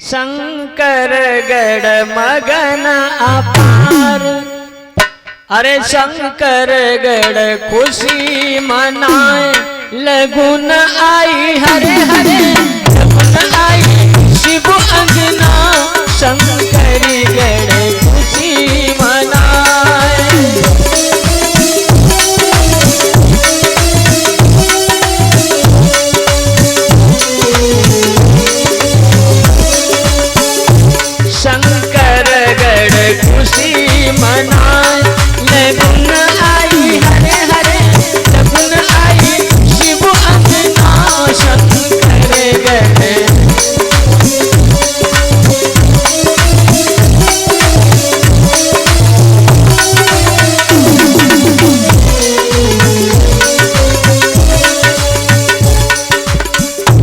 शंकर गढ़ मगन अपार। अरे शंकर गढ़ खुशी मनाए लगुन आई हरे हरे लगुन आई शिव अंगना शंकर गढ़ खुशी मनाए। शंकर गढ़ खुशी मनाए लगुन आई हरे हरे लगुन आई शिव अंगना शंकर गढ़।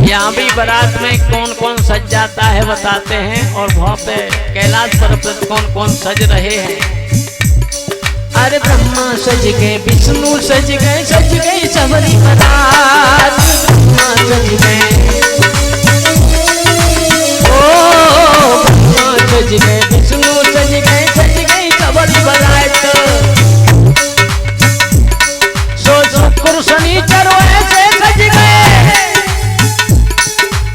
यहाँ भी बारात में कौन कौन सज जाता है बताते हैं, और वहाँ पे कैलाश पर्वत पर कौन कौन सज रहे हैं। अरे ब्रह्मा सज गए विष्णु सज गए सबरी बारात। ब्रह्मा सज गए ओ ब्रह्मा सज गए विष्णु सज गए सबरी बारात। सो शुक्र शनिचर ऐसे सज गए।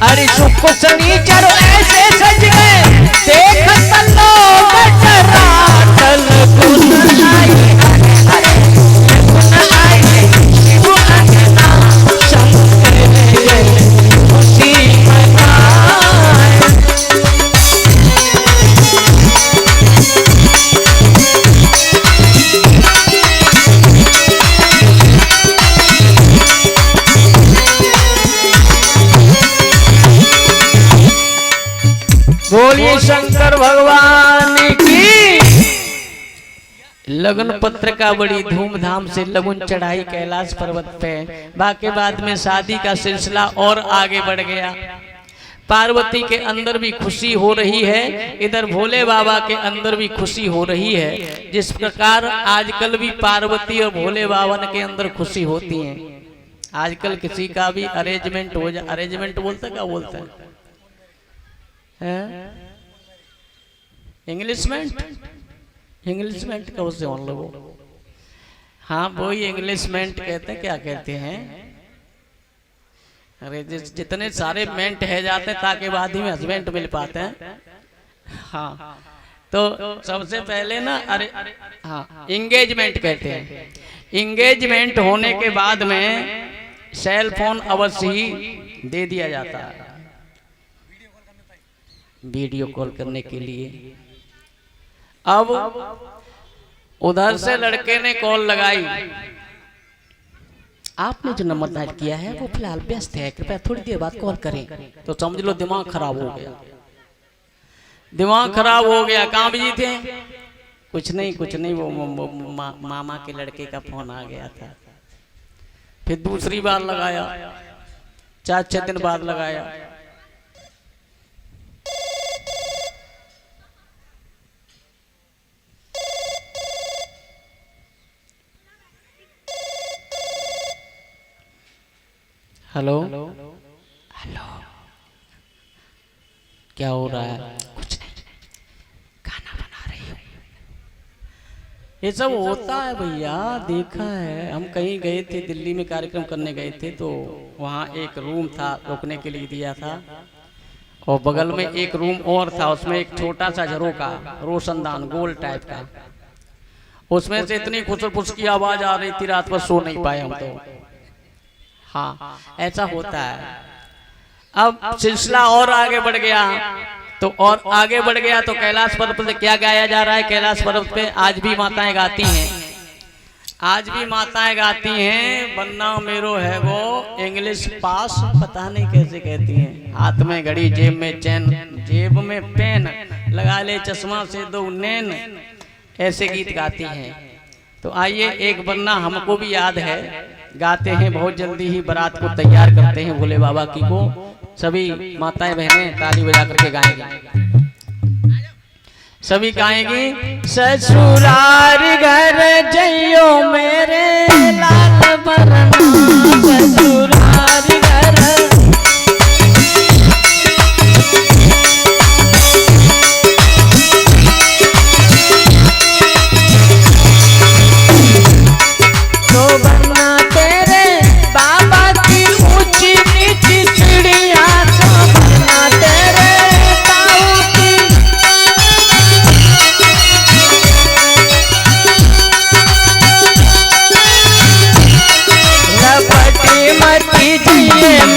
अरे शुक्र शनिचर ऐसे सज गए देखत लोग डरातल गुन आई हरे गुन आई शिव अंगना शंकर गढ़ खुशी मनाए। बोलिए शंकर भगवान की। लगन पत्र का बड़ी धूमधाम से लगन चढ़ाई कैलाश पर्वत पे। बाकी बाद में शादी का सिलसिला और आगे बढ़ गया। पार्वती के अंदर भी खुशी हो रही है, इधर भोले बाबा के अंदर भी खुशी हो रही है। जिस प्रकार आजकल भी पार्वती और भोले बाबा के अंदर खुशी होती है। आजकल किसी का भी अरेंजमेंट हो जाए, अरेंजमेंट बोलता क्या बोलता है इंग्लिशमेंट, इंग्लिशमेंट का उससे हम लोग, हाँ वही इंग्लिशमेंट कहते हैं। क्या कहते हैं? अरे जितने सारे मेंट है जाते हैं ताकि बाद ही में हस्बैंड मिल पाते हैं। हाँ तो सबसे पहले ना अरे हाँ इंगेजमेंट कहते हैं। इंगेजमेंट होने के बाद में सेल फोन अवश्य ही दे दिया जाता है वीडियो कॉल करने के लिए। अब उधर से लड़के ने कॉल लगाई, आपने जो नंबर डायल किया है वो फिलहाल व्यस्त है, कृपया थोड़ी देर बाद कॉल करें। तो समझ लो दिमाग खराब हो गया, दिमाग खराब हो गया। कहाँ बिजी थे? कुछ नहीं वो मामा के लड़के का फोन आ गया था। फिर दूसरी बार लगाया, 4-6 दिन बाद लगाया। हेलो हेलो, क्या हो रहा है? कुछ नहीं, खाना बना रही हूँ। ये सब होता है भैया, देखा है। हम कहीं गए थे, दिल्ली में कार्यक्रम करने गए थे, तो वहाँ एक रूम था रुकने के लिए दिया था, और बगल में एक रूम और था, उसमें एक छोटा सा झरोका रोशनदान गोल टाइप का। उसमें से इतनी खुसर-फुस की आवाज आ रही थी, रात भर सो नहीं पाए हम तो। हाँ ऐसा होता है। अब सिलसिला और आगे बढ़ गया, तो और आगे बढ़ गया तो कैलाश पर्वत पे क्या गाया जा रहा है? कैलाश पर्वत पे आज भी माताएं गाती हैं, आज भी माताएं गाती हैं। बन्ना मेरो है वो इंग्लिश पास, पता नहीं कैसे कहती हैं। हाथ में घड़ी, जेब में चैन, जेब में पेन, लगा ले चश्मा से दो नैन, ऐसे गीत गाती हैं। तो आइए एक बन्ना हमको भी याद है, गाते हैं। बहुत जल्दी ही बारात को तैयार करते हैं भोले बाबा की को। सभी माताएं बहनें ताली बजा करके गाएंगी, सभी गाएंगी। ससुरार घर जइयो मेरे लाल बरना, ससुरार घर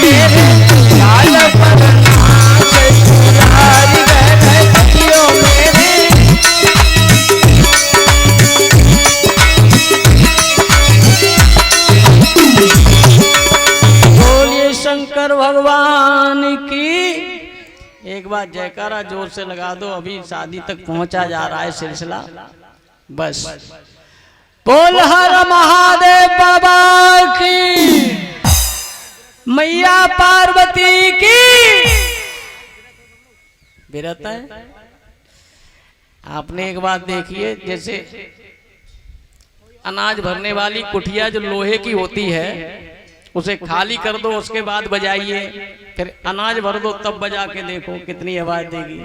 मेरे लाल पर नाच दुलारी गगरियों मेरे। बोलिए शंकर भगवान की। एक बार जयकारा जोर से लगा दो, अभी शादी तक पहुंचा जा रहा है सिलसिला। बस बोल हर महादेव बाबा की, मैया पार्वती की। बिरता है। आपने एक बात देखिए, जैसे अनाज भरने वाली कुठिया जो लोहे की होती है, उसे खाली कर दो, उसके बाद बजाइए, फिर अनाज भर दो तब बजा के देखो कितनी आवाज देगी।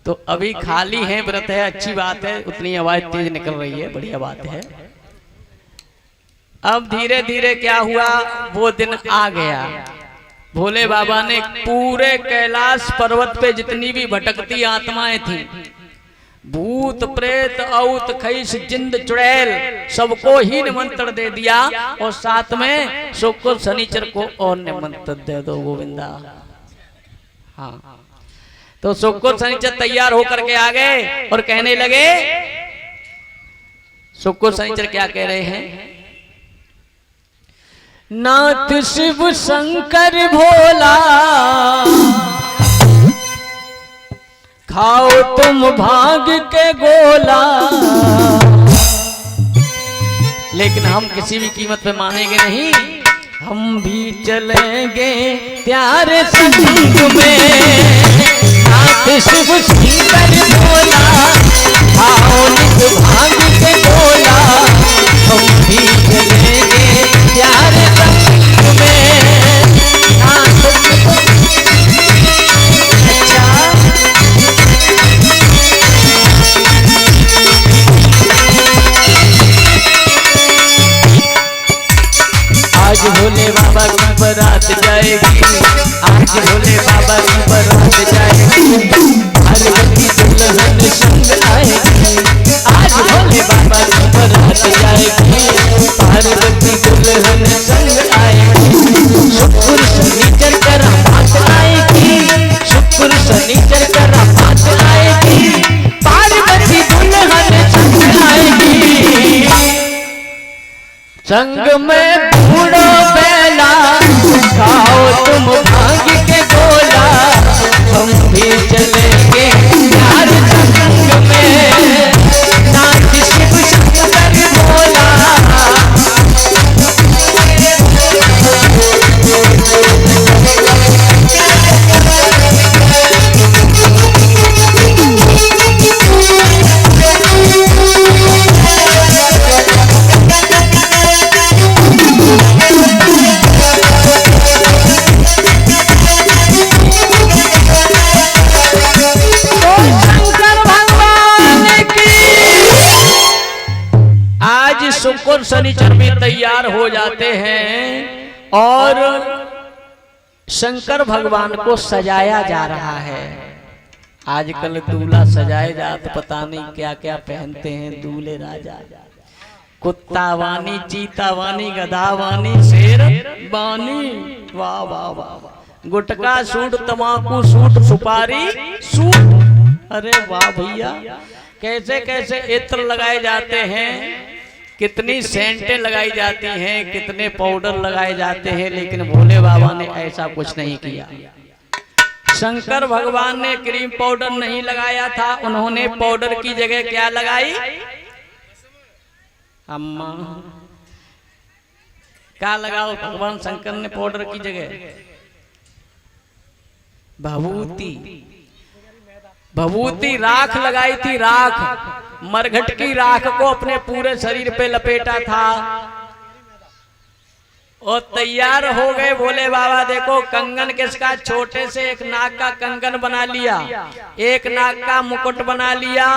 तो अभी खाली है, व्रत है, अच्छी बात है, उतनी आवाज तेज निकल रही है, बढ़िया बात है। अब धीरे धीरे क्या हुआ, वो दिन आ गया। भोले बाबा ने पूरे कैलाश पर्वत पे जितनी भी भटकती आत्माएं थी, भूत प्रेत औत खैस जिंद चुड़ैल, सबको ही निमंत्रण दे दिया। और साथ में शुक्र शनिचर को और निमंत्रण दे दो गोविंदा। हाँ, तो शुक्र शनिचर तैयार होकर के आ गए और कहने लगे। शुक्र शनिचर क्या कह रहे हैं? नाथ शिव शंकर भोला, खाओ तुम भाग के गोला। लेकिन हम किसी भी कीमत पे मानेंगे नहीं, हम भी चलेंगे प्यारे संग में। नाथ शिव शंकर भोला, खाओ नित भाग के गोला। हम भी चलेंगे प्यारे संग में। नाथ आज भोले बाबा की बारात जाएगी, आज भोले बाबा की बारात जाएगी। पार्वती दुल्हन संग आएगी, आज भोले बाबा की बारात जाएगी। पार्वती दुल्हन संग आएगी। शुक्र शनिचर का रात आएगी, शुक्र शनिचर का रात आएगी। पार्वती दुल्हन संग आएगी। संग में बूढ़ो बेला, खाओ तुम भांग के गोला। हम भी चलेंगे प्यार संग में। नाथ शिव शंकर भोला, शुक्र शनिचर भी तैयार हो जाते हैं और शंकर भगवान को सजाया जा रहा है। आजकल दूल्हा सजाए जाते, पता नहीं क्या क्या पहनते हैं दूल्हे राजा। कुत्ता वानी, चीता वानी, गधा वानी, शेर वानी, वाह वाह वाह। गुटखा सूट, तमाकू सूट, सुपारी सूट। अरे वाह भैया, कैसे कैसे इत्र लगाए जाते हैं, कितनी सेंटें लगाई जाती हैं, कितने पाउडर लगाए जाते हैं। लेकिन भोले बाबा ने ऐसा कुछ नहीं किया। शंकर भगवान ने क्रीम पाउडर नहीं लगाया था, उन्होंने पाउडर की जगह क्या लगाई? अम्मा क्या लगाओ भगवान शंकर ने पाउडर की जगह? भभूति। भभूति राख लगाई थी, राख। मरघट की राख को अपने पूरे शरीर पे लपेटा था और तैयार हो गए भोले बाबा। देखो कंगन किसका, छोटे से एक नाक का कंगन बना लिया, एक नाक का मुकुट बना लिया,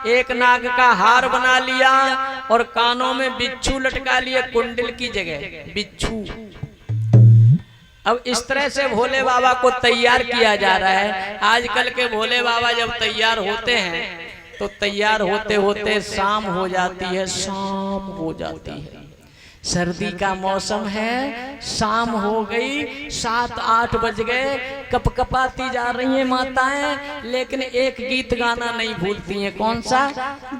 एक नाक का हार बना लिया और कानों में बिच्छू लटका लिए, कुंडल की जगह बिच्छू। अब इस तरह से भोले बाबा को तैयार किया जा रहा है। आजकल के भोले बाबा जब तैयार होते हैं तो तैयार होते होते शाम हो जाती है, शाम हो जाती है। सर्दी का मौसम है, शाम हो गई, 7-8 बज गए, कपकपाती जा रही हैं माताएं, लेकिन एक गीत गाना नहीं भूलती हैं। कौन सा?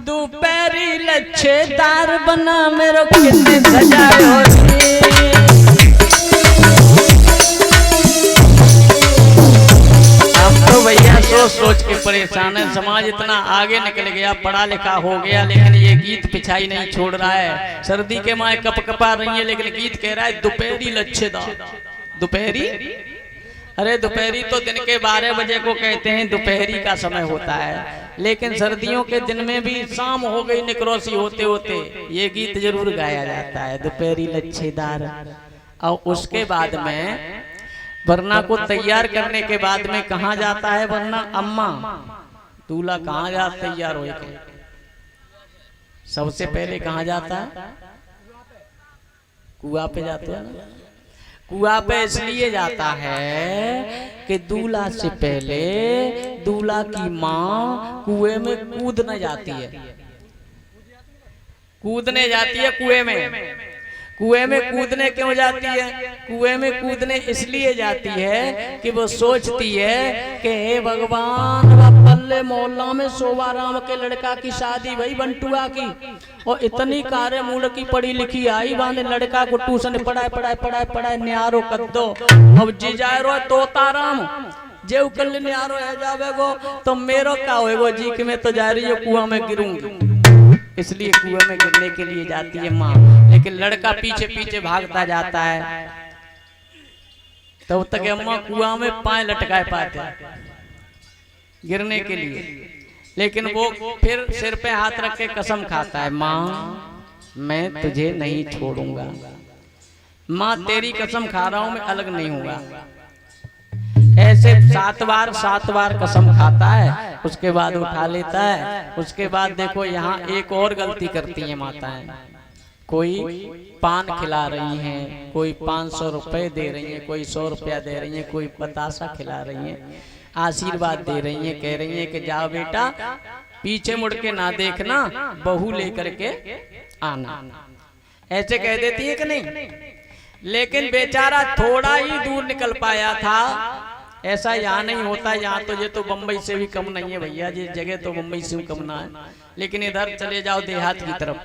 दोपहरी लच्छेदार बना मेरे कितने सजाए हो। तो भैया सोच सोच के परेशान है, समाज इतना आगे निकल गया, पढ़ा लिखा हो गया, लेकिन ये गीत पिछाई नहीं छोड़ रहा है। सर्दी के माए कप कपा रही है, लेकिन गीत कह रहा है दोपहरी लच्छेदार। दोपहरी, अरे दोपहरी तो दिन के 12 बजे को कहते हैं, दोपहरी का समय होता है, लेकिन सर्दियों के दिन में भी शाम हो गई निकरोसी होते होते ये गीत जरूर गाया जाता है, दोपहरी लच्छेदार। और उसके बाद में वरना को तैयार करने के बाद में कहाँ जाता है वरना? अम्मा दूल्हा कहाँ जा तैयार हो? सबसे पहले कहाँ जाता है? कुआं पे जाता है ना। कुआं पे इसलिए जाता है कि दूल्हा से पहले दूल्हा की माँ कुएं में कूदने जाती है, कूदने जाती है कुएं में। कुएं में कूदने क्यों जाती है? कुएं में कूदने इसलिए जाती है कि वो सोचती है कि हे भगवान, पल्ले मोहल्ला में शोभाराम के लड़का की शादी भई बंटुआ की, और इतनी कारे मूड की पढ़ी लिखी आई वाने लड़का को ट्यूशन पढ़ाए न्यारो कर दो। अब जी जाए रो तोताराम जेव कल न्यारो है जावेगो तो मेरो क्या होएगो जी कि मैं तो जा रही हूँ कुआं में गिरूंगी, इसलिए कुएं में गिरने के लिए जाती है माँ। लेकिन लड़का पीछे पीछे भागता जाता है, तब तक अम्मा कुआं में पाए लटकाए पाते गिरने के लिए, लेकिन वो फिर सिर पे हाथ रख के कसम खाता है, माँ मैं तुझे नहीं छोड़ूंगा, माँ तेरी कसम खा रहा हूं, मैं अलग नहीं होगा। ऐसे 7 बार कसम खाता है, उसके बाद उठा लेता है। उसके बाद देखो यहाँ एक और गलती करती है माताएं, कोई पान खिला रही हैं, कोई 500 रुपए दे रही हैं, कोई 100 रुपया दे रही हैं, कोई बतासा खिला रही हैं, आशीर्वाद दे रही हैं, कह रही हैं कि जाओ बेटा पीछे मुड़ के ना देखना, बहू लेकर के आना, ऐसे कह देती है कि नहीं। लेकिन बेचारा थोड़ा ही दूर निकल पाया था, ऐसा यहाँ नहीं होता, यहाँ तो ये तो बम्बई से भी कम नहीं है भैया, ये जगह तो बम्बई से भी कम ना है, लेकिन इधर चले जाओ देहात की तरफ,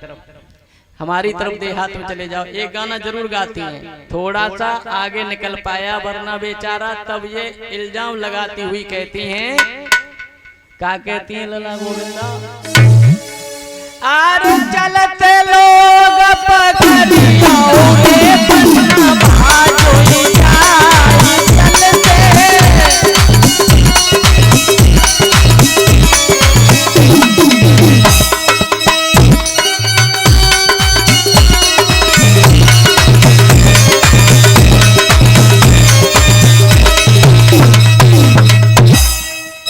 हमारी तरफ देहात में चले जाओ, एक गाना जरूर गाती हैं, थोड़ा सा आगे निकल पाया वरना बेचारा, तब ये इल्जाम लगाती हुई कहती हैं, क्या कहती हैं लला गोविंदा? आरे चलते लोग पगड़ियों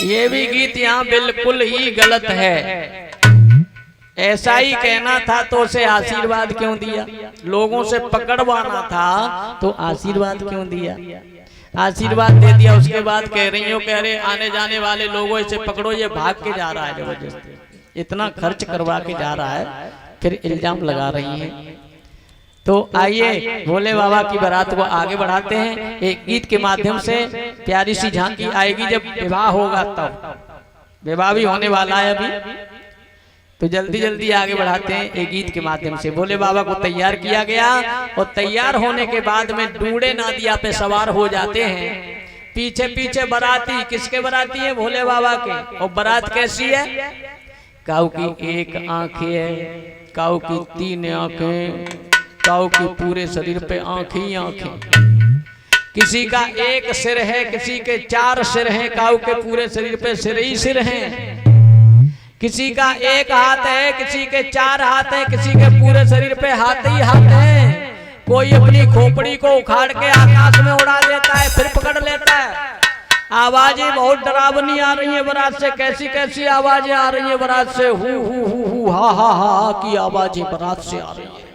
ये भी गीत यहाँ बिल्कुल ही गलत है। ऐसा ही कहना था तो उसे आशीर्वाद क्यों दिया? लोगों से पकड़वाना था तो आशीर्वाद क्यों दिया? आशीर्वाद दे दिया, उसके बाद कह रही हो कह रहे आने जाने वाले लोगों इसे पकड़ो, ये भाग के जा रहा है जबरदस्ती, इतना खर्च करवा के जा रहा है, फिर इल्जाम लगा रही है। तो आइए भोले बाबा की बारात को आगे बढ़ाते हैं, एक गीत के माध्यम से प्यारी सी झांकी आएगी, जब विवाह होगा तब, विवाह भी होने वाला है अभी, तो जल्दी जल्दी आगे बढ़ाते हैं एक गीत के माध्यम से। भोले बाबा को तैयार किया गया और तैयार होने के बाद में डूडे नादिया पे सवार हो जाते हैं, पीछे पीछे बाराती, किसके बाराती है? भोले बाबा के। और बारात कैसी है? काऊ की एक आंख है, काऊ की 3 आंखें, काऊ की पूरे शरीर पे आंखें ही आंखें, किसी का एक सिर है, किसी के 4 सिर हैं, काऊ के पूरे शरीर पे सिर ही सिर हैं, किसी का एक हाथ है, किसी के 4 हाथ हैं, किसी के पूरे शरीर पे हाथ ही हाथ हैं। कोई अपनी खोपड़ी को उखाड़ के आकाश में उड़ा देता है, फिर पकड़ लेता है। आवाजें बहुत डरावनी आ रही है बारात से, कैसी कैसी आवाजें आ रही है बारात से, हु हा हा हा की आवाजें बारात से आ रही है।